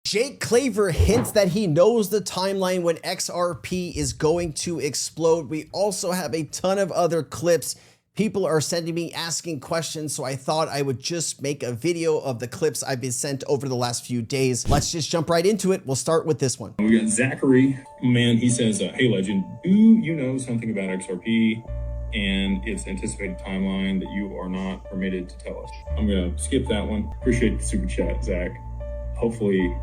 Jake Claver hints that he knows the timeline when XRP is going to explode. We also have a ton of other clips. People are sending me asking questions, so I thought I would just make a video of the clips I've been sent over the last few days. Let's just jump right into it. We'll start with this one. We got Zachary. Man, he says, hey, Legend, do you know something about XRP and its anticipated timeline that you are not permitted to tell us? I'm going to skip that one. Appreciate the super chat, Zach. Hopefully,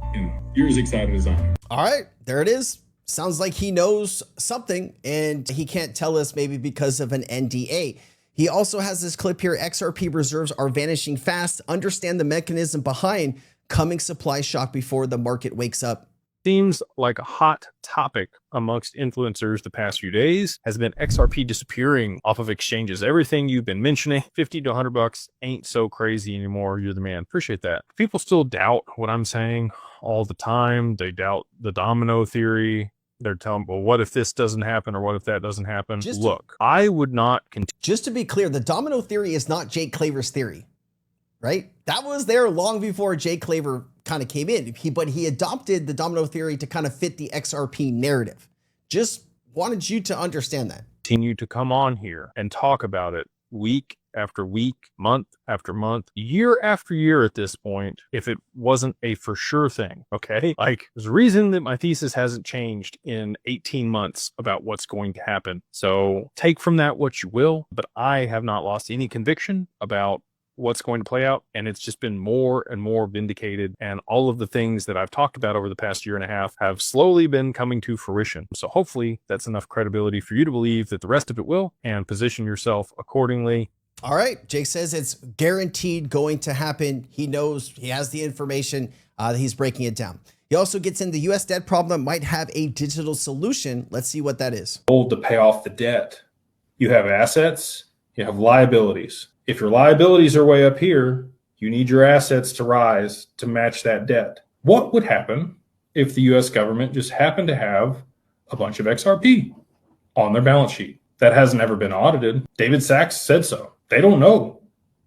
you're as excited as I am. All right, there it is. Sounds like he knows something and he can't tell us, maybe because of an NDA. He also has this clip here. XRP reserves are vanishing fast. Understand the mechanism behind coming supply shock before the market wakes up. Seems like a hot topic amongst influencers the past few days has been XRP disappearing off of exchanges. Everything you've been mentioning, 50 to 100 bucks ain't so crazy anymore. You're the man. Appreciate that. People still doubt what I'm saying all the time. They doubt the domino theory. They're telling, well, what if this doesn't happen or what if that doesn't happen? Look, I would not continue. Just to be clear, the domino theory is not Jake Claver's theory, right? That was there long before Jake Claver kind of came in, but he adopted the domino theory to kind of fit the XRP narrative. Just wanted you to understand that. Continue to come on here and talk about it week after week, month after month, year after year at this point, if it wasn't a for sure thing, okay? Like, there's a reason that my thesis hasn't changed in 18 months about what's going to happen. So take from that what you will, but I have not lost any conviction about what's going to play out, and it's just been more and more vindicated, and all of the things that I've talked about over the past year and a half have slowly been coming to fruition. So hopefully that's enough credibility for you to believe that the rest of it will, and position yourself accordingly. All right, Jake says it's guaranteed going to happen. He knows, he has the information, he's breaking it down. He also gets in the US debt problem might have a digital solution. Let's see what that is. To pay off the debt. You have assets, you have liabilities. If your liabilities are way up here, you need your assets to rise to match that debt. What would happen if the US government just happened to have a bunch of XRP on their balance sheet? That hasn't ever been audited. David Sachs said so. They don't know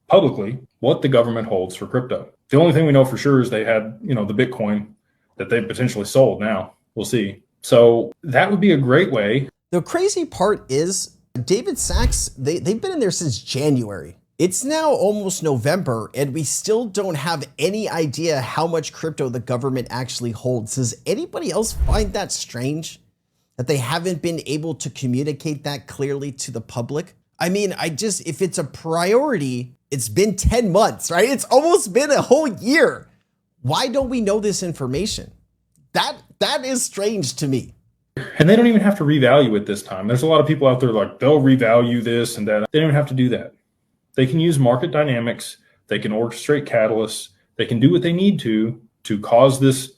publicly what the government holds for crypto. The only thing we know for sure is they had, the Bitcoin that they potentially sold now. We'll see. So that would be a great way. The crazy part is David Sachs, they've been in there since January. It's now almost November and we still don't have any idea how much crypto the government actually holds. Does anybody else find that strange that they haven't been able to communicate that clearly to the public? I mean, if it's a priority, it's been 10 months, right? It's almost been a whole year. Why don't we know this information? That is strange to me. And they don't even have to revalue it this time. There's a lot of people out there like they'll revalue this and that. They don't have to do that. They can use market dynamics. They can orchestrate catalysts. They can do what they need to cause this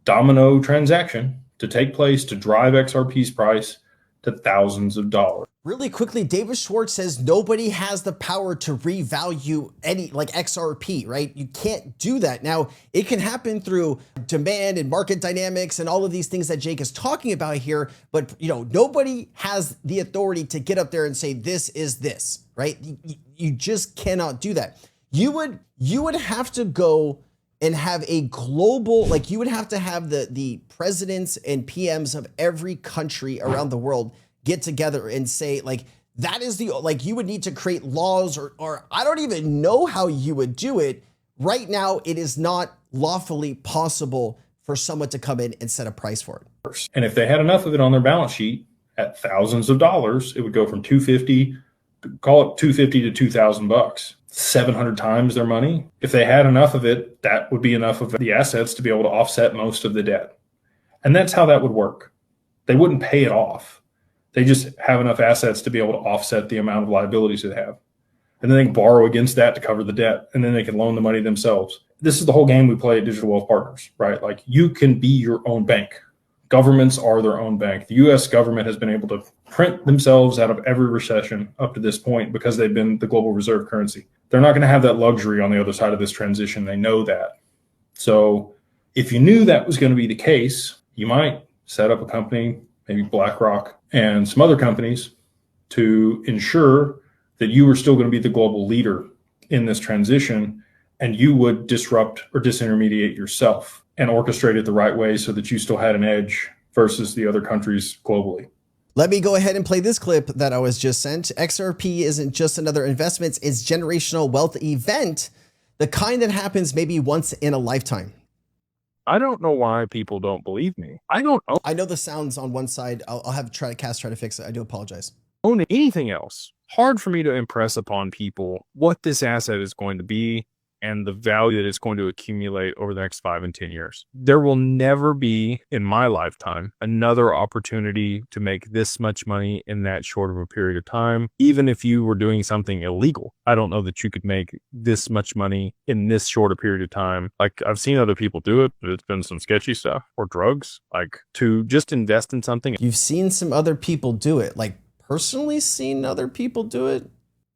domino transaction to take place to drive XRP's price to thousands of dollars. Really quickly, David Schwartz says nobody has the power to revalue any like XRP, right? You can't do that. Now, it can happen through demand and market dynamics and all of these things that Jake is talking about here, but nobody has the authority to get up there and say this is this, right? You just cannot do that. You would have to go and have a global, like you would have to have the presidents and PMs of every country around the world get together and say like, that is you would need to create laws or I don't even know how you would do it. Right now, it is not lawfully possible for someone to come in and set a price for it. And if they had enough of it on their balance sheet at thousands of dollars, it would go from 250, call it 250 to 2,000 bucks. 700 times their money. If they had enough of it, that would be enough of the assets to be able to offset most of the debt. And that's how that would work. They wouldn't pay it off. They just have enough assets to be able to offset the amount of liabilities they have. And then they can borrow against that to cover the debt. And then they can loan the money themselves. This is the whole game we play at Digital Wealth Partners, right? Like you can be your own bank. Governments are their own bank. The US government has been able to print themselves out of every recession up to this point because they've been the global reserve currency. They're not going to have that luxury on the other side of this transition. They know that. So if you knew that was going to be the case, you might set up a company, maybe BlackRock and some other companies to ensure that you were still going to be the global leader in this transition and you would disrupt or disintermediate yourself. and orchestrate it the right way so that you still had an edge versus the other countries globally. Let me go ahead and play this clip that I was just sent. XRP isn't just another investment, it's generational wealth event, the kind that happens maybe once in a lifetime. I don't know why people don't believe me. I don't I know the sounds on one side. I'll have Cas try to fix it. I do apologize. own anything else. Hard for me to impress upon people what this asset is going to be and the value that it's going to accumulate over the next 5 and 10 years. There will never be, in my lifetime, another opportunity to make this much money in that short of a period of time. Even if you were doing something illegal, I don't know that you could make this much money in this short a period of time. Like, I've seen other people do it, but it's been some sketchy stuff or drugs. Like, to just invest in something. You've seen some other people do it, like personally seen other people do it?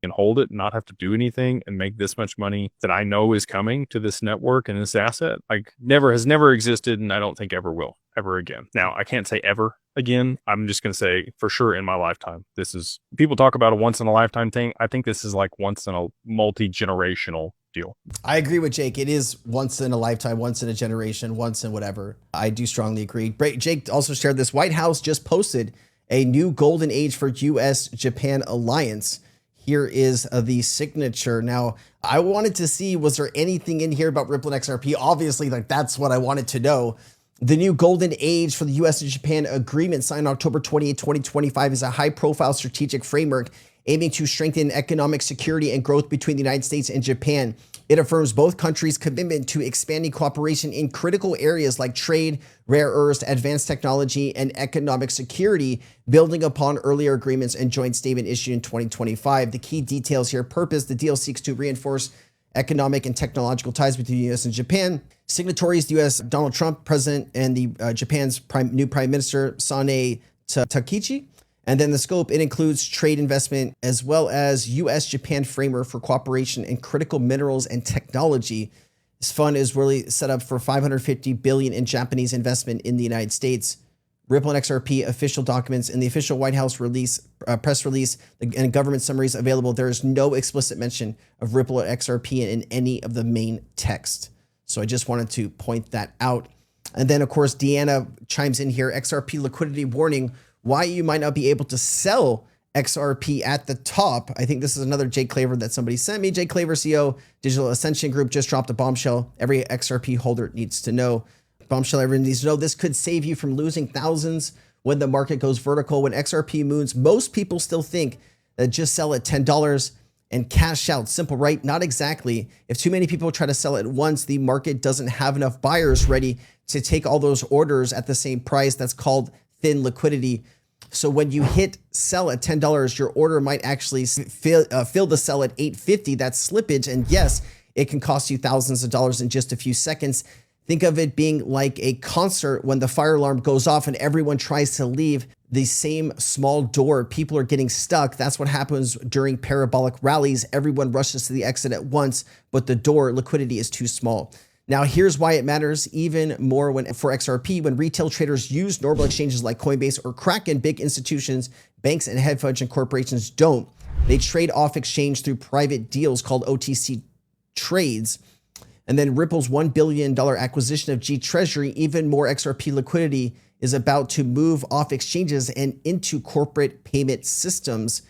And hold it and not have to do anything and make this much money that I know is coming to this network and this asset, like has never existed, and I don't think ever will ever again. Now, I can't say ever again. I'm just going to say for sure in my lifetime. This is, people talk about a once in a lifetime thing. I think this is like once in a multi-generational deal. I agree with Jake. It is once in a lifetime, once in a generation, once in whatever. I do strongly agree. Jake also shared this. White House just posted a new golden age for US-Japan alliance. Here is the signature. Now, I wanted to see, was there anything in here about Ripple and XRP? Obviously, like that's what I wanted to know. The new golden age for the US and Japan agreement signed October 28, 2025 is a high-profile strategic framework aiming to strengthen economic security and growth between the United States and Japan. It affirms both countries' commitment to expanding cooperation in critical areas like trade, rare earths, advanced technology, and economic security, building upon earlier agreements and joint statement issued in 2025. The key details here: purpose: the deal seeks to reinforce economic and technological ties between the U.S. and Japan. Signatories: the U.S. Donald Trump, president, and the Japan's new prime minister, Sane Takichi. And then the scope, it includes trade investment as well as US-Japan framework for cooperation in critical minerals and technology. This fund is really set up for $550 billion in Japanese investment in the United States. Ripple and XRP official documents in the official White House press release and government summaries available. There is no explicit mention of Ripple or XRP in any of the main text. So I just wanted to point that out. And then, of course, Deanna chimes in here. XRP liquidity warning: why you might not be able to sell XRP at the top. I think this is another Jake Claver that somebody sent me. Jake Claver, CEO, Digital Ascension Group, just dropped a bombshell every XRP holder needs to know. Bombshell everyone needs to know. This could save you from losing thousands when the market goes vertical. When XRP moves, most people still think that just sell at $10 and cash out. Simple, right? Not exactly. If too many people try to sell at once, the market doesn't have enough buyers ready to take all those orders at the same price. That's called thin liquidity. So when you hit sell at $10, your order might actually fill the sell at $8.50. That's slippage. And yes, it can cost you thousands of dollars in just a few seconds. Think of it being like a concert when the fire alarm goes off and everyone tries to leave the same small door. People are getting stuck. That's what happens during parabolic rallies. Everyone rushes to the exit at once, but the door liquidity is too small. Now, here's why it matters even more for XRP. When retail traders use normal exchanges like Coinbase or Kraken, big institutions, banks, and hedge fund corporations don't. They trade off exchange through private deals called OTC trades. And then Ripple's $1 billion acquisition of G Treasury, even more XRP liquidity is about to move off exchanges and into corporate payment systems.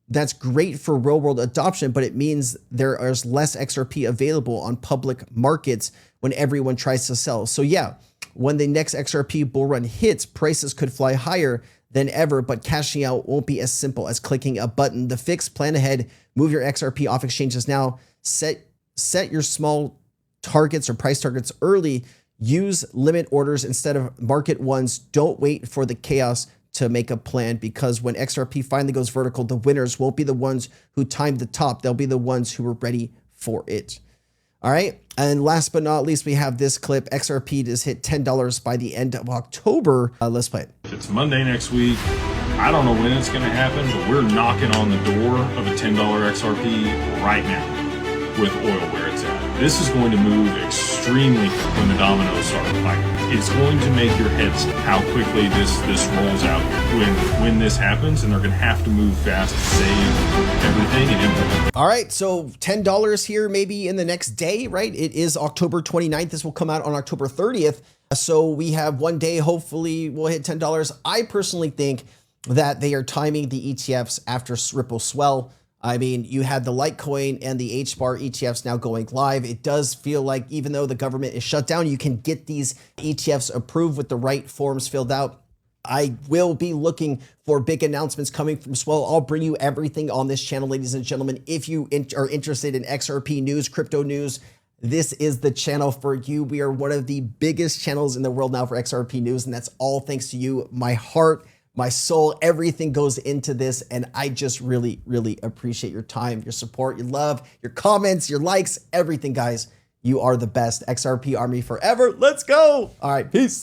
That's great for real world adoption, but it means there is less XRP available on public markets when everyone tries to sell. So yeah, when the next XRP bull run hits, prices could fly higher than ever, but cashing out won't be as simple as clicking a button. The fix: plan ahead, move your XRP off exchanges now, set your small targets or price targets early, use limit orders instead of market ones. Don't wait for the chaos to make a plan, because when XRP finally goes vertical, the winners won't be the ones who timed the top. They'll be the ones who were ready for it. All right. And last but not least, we have this clip. XRP does hit $10 by the end of October. Let's play it. It's Monday next week. I don't know when it's going to happen, but we're knocking on the door of a $10 XRP right now with oil where it's at. This is going to move extremely when the dominoes start fighting. It's going to make your head spin how quickly this rolls out when this happens, and they're going to have to move fast to save everything and implement. All right, so $10 here maybe in the next day, right? It is October 29th. This will come out on October 30th. So we have one day, hopefully we'll hit $10. I personally think that they are timing the ETFs after Ripple swell. I mean, you had the Litecoin and the HBAR ETFs now going live. It does feel like even though the government is shut down, you can get these ETFs approved with the right forms filled out. I will be looking for big announcements coming from Swell. I'll bring you everything on this channel, ladies and gentlemen. If you are interested in XRP news, crypto news, this is the channel for you. We are one of the biggest channels in the world now for XRP news, and that's all thanks to you. My heart, my soul, everything goes into this, and I just really, really appreciate your time, your support, your love, your comments, your likes, everything, guys. You are the best. XRP Army forever. Let's go. All right, peace.